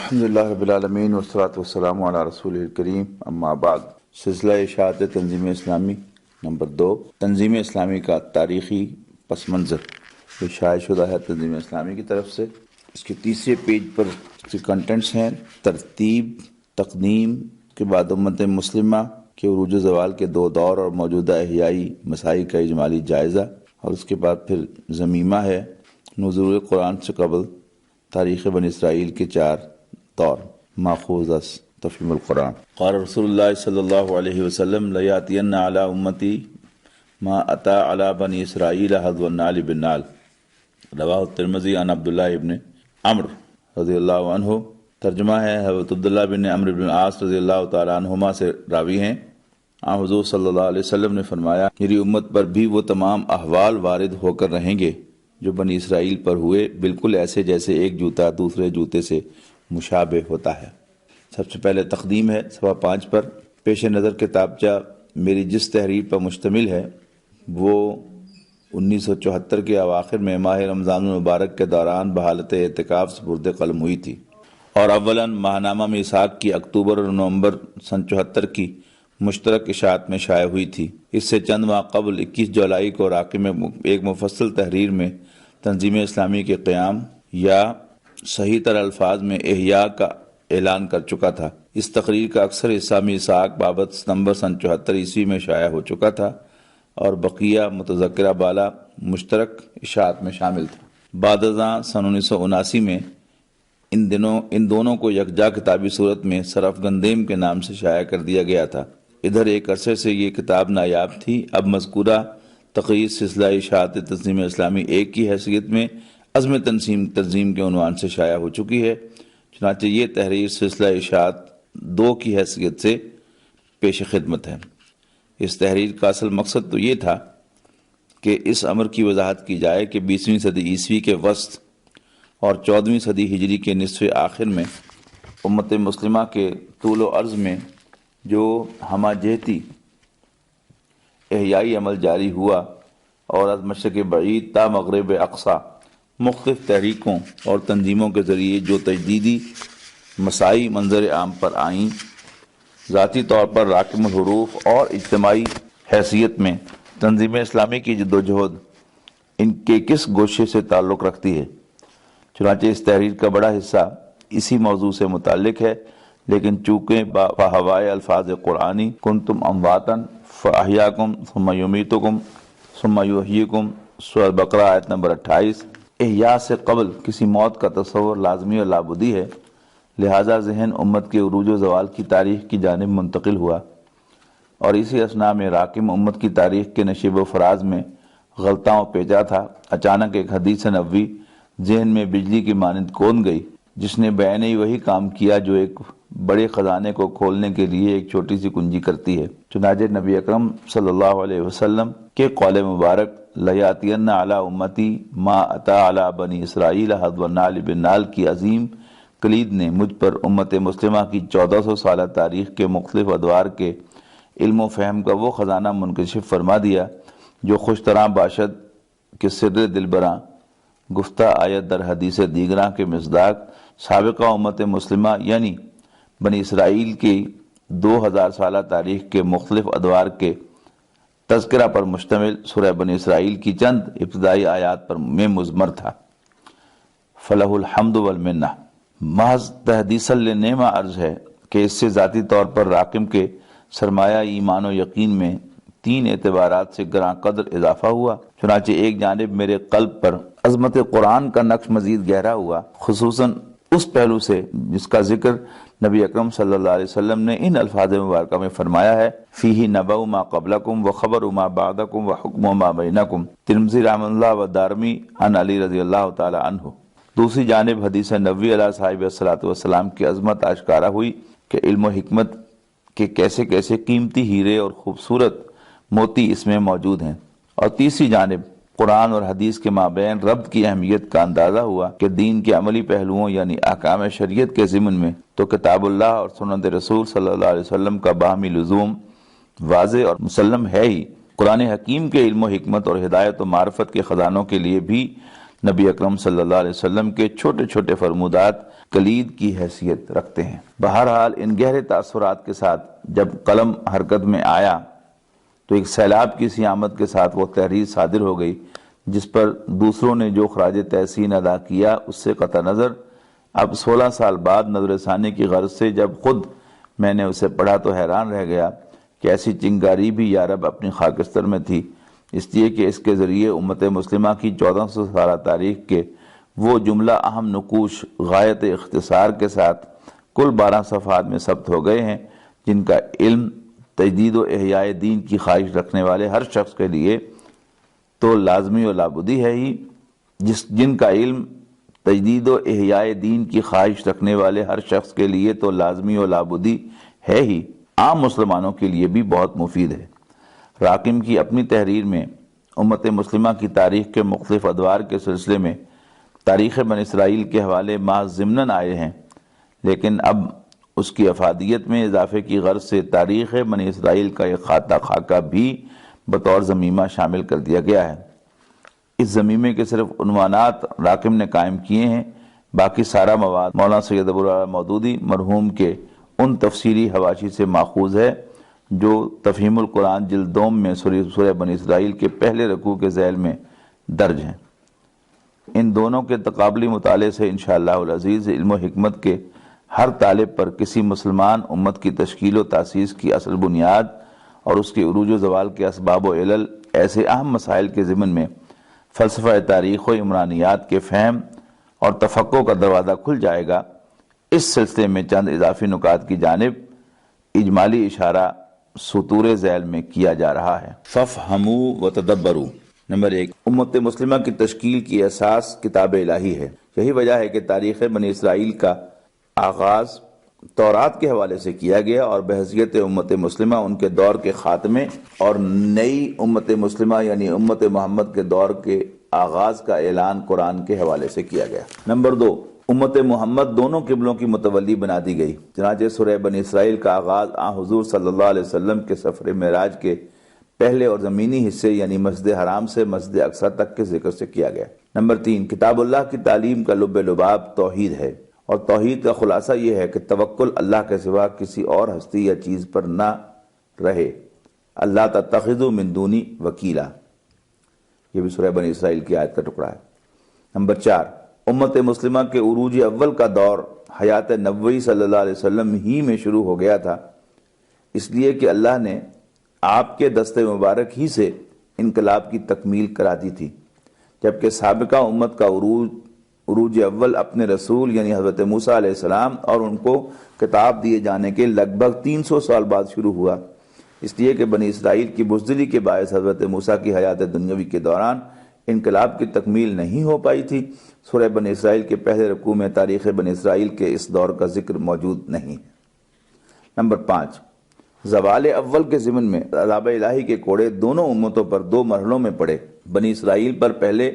الحمدللہ رب العالمین والصلاۃ والسلام علی رسول الکریم، اما بعد۔ سلسلہ اشاعت تنظیم اسلامی نمبر 2، تنظیم اسلامی کا تاریخی پس منظر، جو شائع شدہ ہے تنظیم اسلامی کی طرف سے۔ اس کے تیسرے پیج پر اس کے کنٹینٹس ہیں: ترتیب، تقدیم کے بعد امت مسلمہ کے عروج و زوال کے 2 دور اور موجودہ احیائی مسائل کا اجمالی جائزہ، اور اس کے بعد پھر ضمیمہ ہے نزول قرآن سے قبل تاریخ بنی اسرائیل کے 4 دور ماخوذ از تفہیم القرآن۔ قال رسول اللہ صلی اللہ علیہ وسلم: لیاتین علی امتی ما اتی علی بنی اسرائیل حذو النعل بالنعل، رواہ الترمذی عن عبداللہ ابن عمرو رضی اللہ عنہ۔ ترجمہ ہے، حضرت عبداللہ بن عمرو بن العاص رضی اللہ تعالیٰ عنہما سے راوی ہیں، حضور صلی اللہ علیہ وسلم نے فرمایا: میری امت پر بھی وہ تمام احوال وارد ہو کر رہیں گے جو بنی اسرائیل پر ہوئے، بالکل ایسے جیسے ایک جوتا دوسرے جوتے سے مشابہ ہوتا ہے۔ سب سے پہلے تقدیم ہے صفحہ 5 پر۔ پیش نظر کتابچہ میری جس تحریر پر مشتمل ہے وہ 1974 کے اواخر میں ماہ رمضان المبارک کے دوران بحالت اعتکاف سپرد قلم ہوئی تھی، اور اولاً ماہنامہ میثاق کی اکتوبر اور نومبر سن 74 کی مشترک اشاعت میں شائع ہوئی تھی۔ اس سے چند ماہ قبل 21 جولائی کو راقی میں ایک مفصل تحریر میں تنظیم اسلامی کے قیام، یا صحیح تر الفاظ میں احیاء کا اعلان کر چکا تھا۔ اس تقریر کا اکثر حصہ میثاق بابت ستمبر سن 74 عیسوی میں شائع ہو چکا تھا، اور بقیہ متذکرہ بالا مشترک اشاعت میں شامل تھا۔ بعد ازاں سن 1979 میں ان دونوں کو یکجا کتابی صورت میں صرف گندیم کے نام سے شائع کر دیا گیا تھا۔ ادھر ایک عرصے سے یہ کتاب نایاب تھی، اب مذکورہ تقریر سلسلہ اشاعت تنظیم اسلامی 1 کی حیثیت میں عزم تنظیم کے عنوان سے شائع ہو چکی ہے۔ چنانچہ یہ تحریر سلسلہ اشاعت 2 کی حیثیت سے پیش خدمت ہے۔ اس تحریر کا اصل مقصد تو یہ تھا کہ اس امر کی وضاحت کی جائے کہ 20ویں صدی عیسوی کے وسط اور 14ویں صدی ہجری کے نصف آخر میں امت مسلمہ کے طول و عرض میں جو ہمہ جہتی احیائی عمل جاری ہوا، اور از مشرق بعید تا مغرب اقصی مختلف تحریکوں اور تنظیموں کے ذریعے جو تجدیدی مساعی منظر عام پر آئیں، ذاتی طور پر راکم الحروف اور اجتماعی حیثیت میں تنظیم اسلامی کی جدوجہد ان کے کس گوشے سے تعلق رکھتی ہے۔ چنانچہ اس تحریر کا بڑا حصہ اسی موضوع سے متعلق ہے، لیکن چونکہ بہوائے الفاظ قرآنی کنتم امواتن فاحیاکم ثم یمیتکم ثم یحییکم، سورہ بقرہ آیت نمبر 28، احیاء سے قبل کسی موت کا تصور لازمی اور لابدی ہے، لہذا ذہن امت کے عروج و زوال کی تاریخ کی جانب منتقل ہوا، اور اسی اثناء میں راکم امت کی تاریخ کے نشیب و فراز میں غلطاں و پیچا تھا۔ اچانک ایک حدیث نبوی ذہن میں بجلی کی مانند کون گئی، جس نے بعین ہی وہی کام کیا جو ایک بڑے خزانے کو کھولنے کے لیے ایک چھوٹی سی کنجی کرتی ہے۔ چنانچہ نبی اکرم صلی اللہ علیہ وسلم کے قول مبارک لیاتین علی امتی ما اتی علی بنی اسرائیل حذو النعل بالنعل کی عظیم کلید نے مجھ پر امت مسلمہ کی 1400 سالہ تاریخ کے مختلف ادوار کے علم و فہم کا وہ خزانہ منکشف فرما دیا جو خوش طرح باشد کہ سر دلبراں گفتہ آیت در حدیث دیگراں کے مصداق سابقہ امت مسلمہ یعنی بنی اسرائیل کی 2000 سالہ تاریخ کے مختلف ادوار کے تذکرہ پر مشتمل سورہ بنی اسرائیل کی چند ابتدائی آیات پر میں مضمر تھا۔ فلہ الحمد والمنہ۔ محض تحدیث لنعمہ عرض ہے کہ اس سے ذاتی طور پر راکم کے سرمایہ ایمان و یقین میں 3 اعتبارات سے گراں قدر اضافہ ہوا۔ چنانچہ ایک جانب میرے قلب پر عظمت قرآن کا نقش مزید گہرا ہوا، خصوصاً اس پہلو سے جس کا ذکر نبی اکرم صلی اللہ علیہ وسلم نے ان الفاظ مبارکہ میں فرمایا ہے: فیہ نبأ ما قبلکم و خبر ما بعدکم و حکم ما بینکم، ترمذی رحمہ اللہ و دارمی عن علی رضی اللہ تعالی عنہ۔ دوسری جانب حدیث نبوی علیہ صاحب الصلاۃ والسلام کی عظمت آشکارا ہوئی کہ علم و حکمت کے کیسے کیسے قیمتی ہیرے اور خوبصورت موتی اس میں موجود ہیں، اور تیسری جانب قرآن اور حدیث کے مابین ربط کی اہمیت کا اندازہ ہوا کہ دین کے عملی پہلوؤں یعنی احکام شریعت کے ضمن میں تو کتاب اللہ اور سنت رسول صلی اللہ علیہ وسلم کا باہمی لزوم واضح اور مسلم ہے ہی، قرآن حکیم کے علم و حکمت اور ہدایت و معرفت کے خزانوں کے لیے بھی نبی اکرم صلی اللہ علیہ وسلم کے چھوٹے چھوٹے فرمودات کلید کی حیثیت رکھتے ہیں۔ بہرحال ان گہرے تاثرات کے ساتھ جب قلم حرکت میں آیا تو ایک سیلاب کی سی آمد کے ساتھ وہ تحریر صادر ہو گئی، جس پر دوسروں نے جو خراج تحسین ادا کیا اس سے قطع نظر اب 16 سال بعد نظر ثانی کی غرض سے جب خود میں نے اسے پڑھا تو حیران رہ گیا کہ ایسی چنگاری بھی یارب اپنی خاکستر میں تھی، اس لیے کہ اس کے ذریعے امت مسلمہ کی 1400 سالہ تاریخ کے وہ جملہ اہم نقوش غایت اختصار کے ساتھ کل 12 صفحات میں ثبت ہو گئے ہیں، جن کا علم تجدید و احیاء دین کی خواہش رکھنے والے ہر شخص کے لیے تو لازمی و لابدی ہے ہی، جن کا علم تجدید و احیاء دین کی خواہش رکھنے والے ہر شخص کے لیے تو لازمی و لابدی ہے ہی، عام مسلمانوں کے لیے بھی بہت مفید ہے۔ راقم کی اپنی تحریر میں امت مسلمہ کی تاریخ کے مختلف ادوار کے سلسلے میں تاریخ بنی اسرائیل کے حوالے محض ضمناً آئے ہیں، لیکن اب اس کی افادیت میں اضافے کی غرض سے تاریخ بنی اسرائیل کا ایک خاکہ بھی بطور ضمیمہ شامل کر دیا گیا ہے۔ اس ضمیمے کے صرف عنوانات راقم نے قائم کیے ہیں، باقی سارا مواد مولانا سید ابوالعلا مودودی مرحوم کے ان تفسیری حواشی سے ماخوذ ہے جو تفہیم القرآن جلد دوم میں سورہ بنی اسرائیل کے پہلے رکوع کے ذیل میں درج ہیں۔ ان دونوں کے تقابلی مطالعے سے انشاءاللہ العزیز علم و حکمت کے ہر طالب پر کسی مسلمان امت کی تشکیل و تاسیس کی اصل بنیاد اور اس کے عروج و زوال کے اسباب و علل ایسے اہم مسائل کے ضمن میں فلسفہ تاریخ و عمرانیات کے فہم اور تفقہ کا دروازہ کھل جائے گا۔ اس سلسلے میں چند اضافی نکات کی جانب اجمالی اشارہ سطور ذیل میں کیا جا رہا ہے۔ فافہموا وتدبروا۔ نمبر 1، امت مسلمہ کی تشکیل کی اساس کتاب الہی ہے۔ یہی وجہ ہے کہ تاریخ بنی اسرائیل کا آغاز تورات کے حوالے سے کیا گیا اور بحیثیت امت مسلمہ ان کے دور کے خاتمے اور نئی امت مسلمہ یعنی امت محمد کے دور کے آغاز کا اعلان قرآن کے حوالے سے کیا گیا۔ نمبر 2، امت محمد دونوں قبلوں کی متولی بنا دی گئی، چنانچہ سورہ بنی اسرائیل کا آغاز حضور صلی اللہ علیہ وسلم کے سفر معراج کے پہلے اور زمینی حصے یعنی مسجد حرام سے مسجد اقصی تک کے ذکر سے کیا گیا۔ نمبر 3، کتاب اللہ کی تعلیم کا لب لباب توحید ہے، اور توحید کا خلاصہ یہ ہے کہ توکل اللہ کے سوا کسی اور ہستی یا چیز پر نہ رہے۔ اللہ تتخذوا من دونی وکیلا، یہ بھی سورہ بنی اسرائیل کی آیت کا ٹکڑا ہے۔ نمبر 4، امت مسلمہ کے عروج اول کا دور حیات نبوی صلی اللہ علیہ وسلم ہی میں شروع ہو گیا تھا، اس لیے کہ اللہ نے آپ کے دست مبارک ہی سے انقلاب کی تکمیل کرا دی تھی، جبکہ سابقہ امت کا عروج اول اپنے رسول یعنی حضرت موسیٰ علیہ السلام اور ان کو کتاب دیے جانے کے لگ بھگ 300 سال بعد شروع ہوا، اس لیے کہ بنی اسرائیل کی بزدلی کے باعث حضرت موسیٰ کی حیات دنیاوی کے دوران انقلاب کی تکمیل نہیں ہو پائی تھی۔ سورہ بنی اسرائیل کے پہلے رکوع میں تاریخ بنی اسرائیل کے اس دور کا ذکر موجود نہیں ہے۔ نمبر 5، زوال اول کے ضمن میں عذاب الہی کے کوڑے دونوں امتوں پر 2 مرحلوں میں پڑے، بنی اسرائیل پر پہلے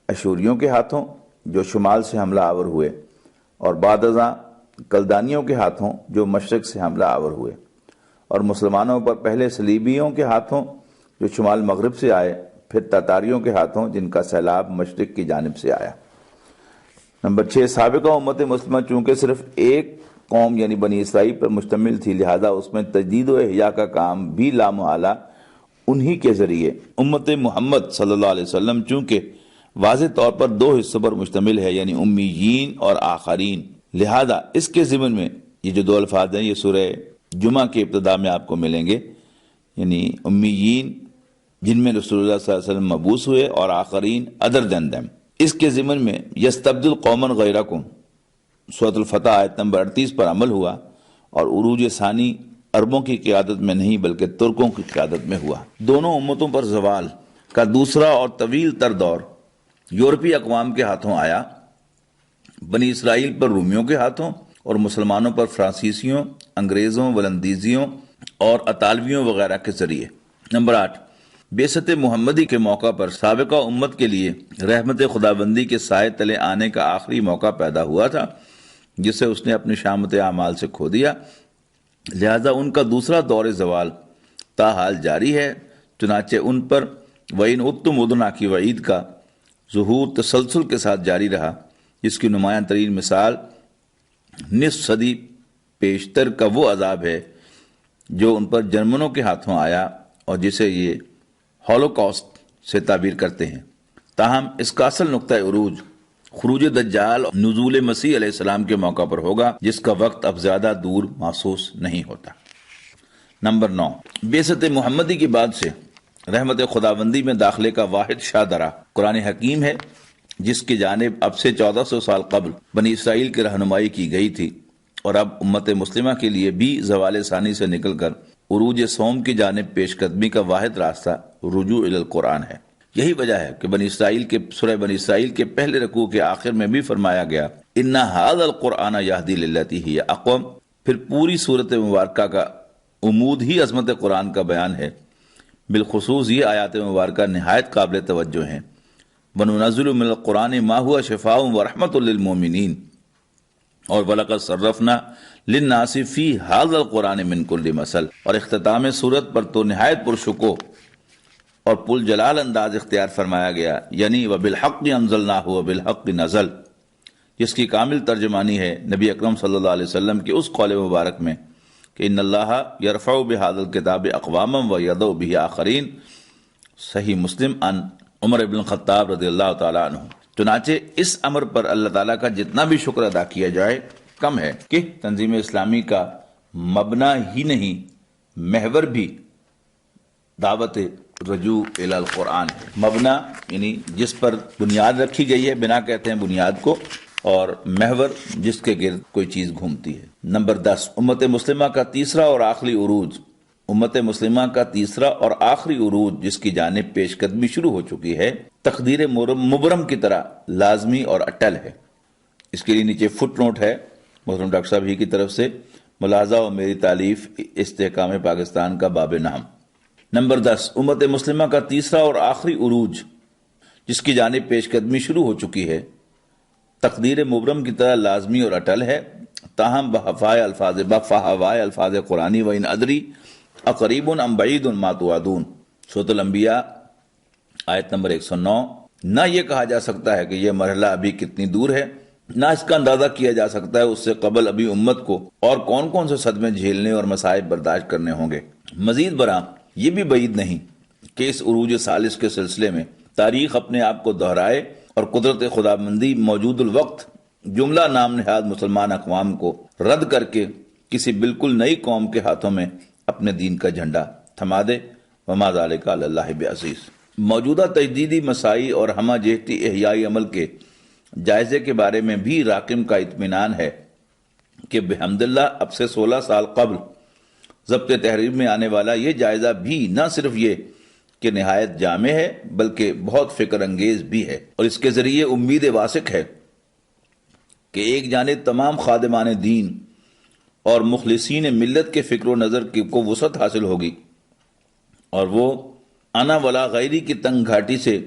اشوریوں کے ہاتھوں جو شمال سے حملہ آور ہوئے، اور بعد ازاں کلدانیوں کے ہاتھوں جو مشرق سے حملہ آور ہوئے، اور مسلمانوں پر پہلے صلیبیوں کے ہاتھوں جو شمال مغرب سے آئے، پھر تاتاریوں کے ہاتھوں جن کا سیلاب مشرق کی جانب سے آیا۔ نمبر 6، سابقہ امت مسلمہ چونکہ صرف ایک قوم یعنی بنی اسرائیل پر مشتمل تھی، لہذا اس میں تجدید و احیاء کا کام بھی لامحالہ انہی کے ذریعے۔ امت محمد صلی اللہ علیہ وسلم چونکہ واضح طور پر 2 حصوں پر مشتمل ہے یعنی امیین اور آخرین، لہذا اس کے ضمن میں یہ جو 2 الفاظ ہیں یہ سورہ جمعہ کے ابتدا میں آپ کو ملیں گے، یعنی امیین جن میں رسول اللہ صلی اللہ علیہ وسلم مبعوث ہوئے اور آخرین ادر دین دیم۔ اس کے ضمن میں یستبدل قوما غیرکم سورۃ الفتح آیت نمبر 38 پر عمل ہوا، اور عروج ثانی عربوں کی قیادت میں نہیں بلکہ ترکوں کی قیادت میں ہوا۔ دونوں امتوں پر زوال کا دوسرا اور طویل تر دور یورپی اقوام کے ہاتھوں آیا، بنی اسرائیل پر رومیوں کے ہاتھوں اور مسلمانوں پر فرانسیسیوں، انگریزوں، ولندیزیوں اور اطالویوں وغیرہ کے ذریعے۔ نمبر 8، بعثت محمدی کے موقع پر سابقہ امت کے لیے رحمت خداوندی کے سائے تلے آنے کا آخری موقع پیدا ہوا تھا، جسے اس نے اپنی شامت اعمال سے کھو دیا، لہذا ان کا دوسرا دور زوال تاحال جاری ہے، چنانچہ ان پر وَإِنْ عُدْتُمْ عُدْنَا کی وعید کا ظہور تسلسل کے ساتھ جاری رہا، جس کی نمایاں ترین مثال نصف صدی پیشتر کا وہ عذاب ہے جو ان پر جرمنوں کے ہاتھوں آیا اور جسے یہ ہولوکاسٹ سے تعبیر کرتے ہیں۔ تاہم اس کا اصل نقطہ عروج خروج دجال اور نزول مسیح علیہ السلام کے موقع پر ہوگا، جس کا وقت اب زیادہ دور محسوس نہیں ہوتا۔ نمبر 9، بعثت محمدی کے بعد سے رحمت خداوندی میں داخلے کا واحد شاہدرہ قرآن حکیم ہے، جس کی جانب اب سے 1400 سال قبل بنی اسرائیل کی رہنمائی کی گئی تھی، اور اب امت مسلمہ کے لیے بھی زوال ثانی سے نکل کر عروج صوم کی جانب پیش قدمی کا واحد راستہ رجوع الی القرآن ہے۔ یہی وجہ ہے کہ سورہ بنی اسرائیل کے پہلے رکوع کے آخر میں بھی فرمایا گیا ان ھذا القرآن یہدی للتی ہی اقوم۔ پھر پوری سورت مبارکہ کا عمود ہی عظمت قرآن کا بیان ہے، بالخصوص یہ آیات مبارکہ نہایت قابل توجہ ہیں۔ وَنُنَزِّلُ مِنَ الْقُرْآنِ مَا هُوَ شِفَاءٌ وَرَحْمَةٌ لِّلْمُؤْمِنِينَ اور وَلَقَدْ صَرَّفْنَا لِلنَّاسِ فِي هَذَا الْقُرْآنِ مِنْ كُلِّ مَثَلٍ۔ اور اختتام سورت پر تو نہایت پرشکوہ اور پل جلال انداز اختیار فرمایا گیا، یعنی وَبِالْحَقِّ أَنزَلْنَاهُ وَبِالْحَقِّ نَزَلَ، جس کی کامل ترجمانی ہے نبی اکرم صلی اللہ علیہ وسلم کے اس قول مبارک میں کہ ان اللہ یرفع بہذا الکتاب اقواما ویضع بہ آخرین، صحیح مسلم عن عمر بن الخطاب رضی اللہ تعالیٰ عنہ۔ چنانچہ اس امر پر اللہ تعالیٰ کا جتنا بھی شکر ادا کیا جائے کم ہے کہ تنظیم اسلامی کا مبنا ہی نہیں، محور بھی دعوت رجوع الی القرآن ہے۔ مبنا یعنی جس پر بنیاد رکھی گئی ہے، بنا کہتے ہیں بنیاد کو، اور محور جس کے گرد کوئی چیز گھومتی ہے۔ نمبر 10، امت مسلمہ کا تیسرا اور آخری عروج جس کی جانب پیش قدمی شروع ہو چکی ہے، تقدیر مبرم کی طرح لازمی اور اٹل ہے۔ اس کے لیے نیچے فٹ نوٹ ہے محترم ڈاکٹر صاحب ہی کی طرف سے، ملاحظہ و میری تالیف استحکام پاکستان کا باب نام۔ نمبر 10، امت مسلمہ کا تیسرا اور آخری عروج جس کی جانب پیش قدمی شروع ہو چکی ہے، تقدیر مبرم کی طرح لازمی اور اٹل ہے، تاہم بفہوائے الفاظ قرآنی و ان ادری اقریب ام بعید ما توعدون، سورۃ الانبیاء آیت نمبر 109۔ نہ یہ کہا جا سکتا ہے کہ یہ مرحلہ ابھی کتنی دور ہے، نہ اس کا اندازہ کیا جا سکتا ہے اس سے قبل ابھی امت کو اور کون کون سے صدمے جھیلنے اور مصائب برداشت کرنے ہوں گے۔ مزید برآں یہ بھی بعید نہیں کہ اس عروج ثالث کے سلسلے میں تاریخ اپنے آپ کو دہرائے اور قدرت خداوندی موجود الوقت جملہ نام نہاد مسلمان اقوام کو رد کر کے کسی بالکل نئی قوم کے ہاتھوں میں اپنے دین کا جھنڈا تھما دے۔ وما ذالک علی اللہ بعزیز۔ موجودہ تجدیدی مسائی اور ہمہ جہتی احیائی عمل کے جائزے کے بارے میں بھی راقم کا اطمینان ہے کہ بحمداللہ اب سے 16 سال قبل ضبط تحریر میں آنے والا یہ جائزہ بھی نہ صرف یہ کہ نہایت جامع ہے بلکہ بہت فکر انگیز بھی ہے، اور اس کے ذریعے امید واسق ہے کہ ایک جانب تمام خادمان دین اور مخلصین ملت کے فکر و نظر کو وسعت حاصل ہوگی، اور وہ انا ولا غیری کی تنگ گھاٹی سے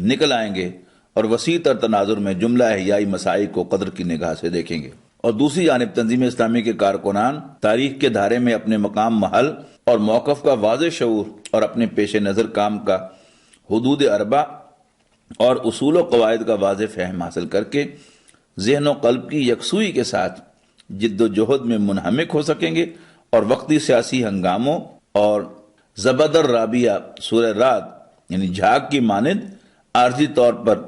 نکل آئیں گے اور وسیع تر تناظر میں جملہ احیائی مسائل کو قدر کی نگاہ سے دیکھیں گے، اور دوسری جانب تنظیم اسلامی کے کارکنان تاریخ کے دھارے میں اپنے مقام محل اور موقف کا واضح شعور اور اپنے پیش نظر کام کا حدود اربع اور اصول و قواعد کا واضح فہم حاصل کر کے ذہن و قلب کی یکسوئی کے ساتھ جد و جہد میں منہمک ہو سکیں گے، اور وقتی سیاسی ہنگاموں اور زبدر رابیہ سورہ رعد یعنی جھاگ کی مانند عارضی طور پر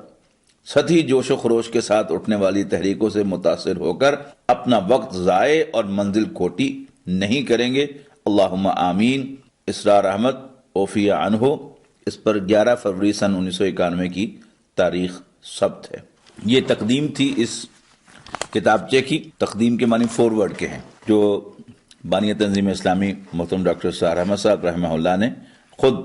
سطحی جوش و خروش کے ساتھ اٹھنے والی تحریکوں سے متاثر ہو کر اپنا وقت ضائع اور منزل کھوٹی نہیں کریں گے۔ اللہم آمین۔ اسرار احمد اوفیہ عنہ۔ اس پر 11 فروری سن 1991 کی تاریخ ثبت ہے۔ یہ تقدیم تھی اس کتابچے کی، تقدیم کے معنی فورورڈ کے ہیں، جو بانی تنظیم اسلامی محترم ڈاکٹر سہر احمد صاحب رحمہ اللہ نے خود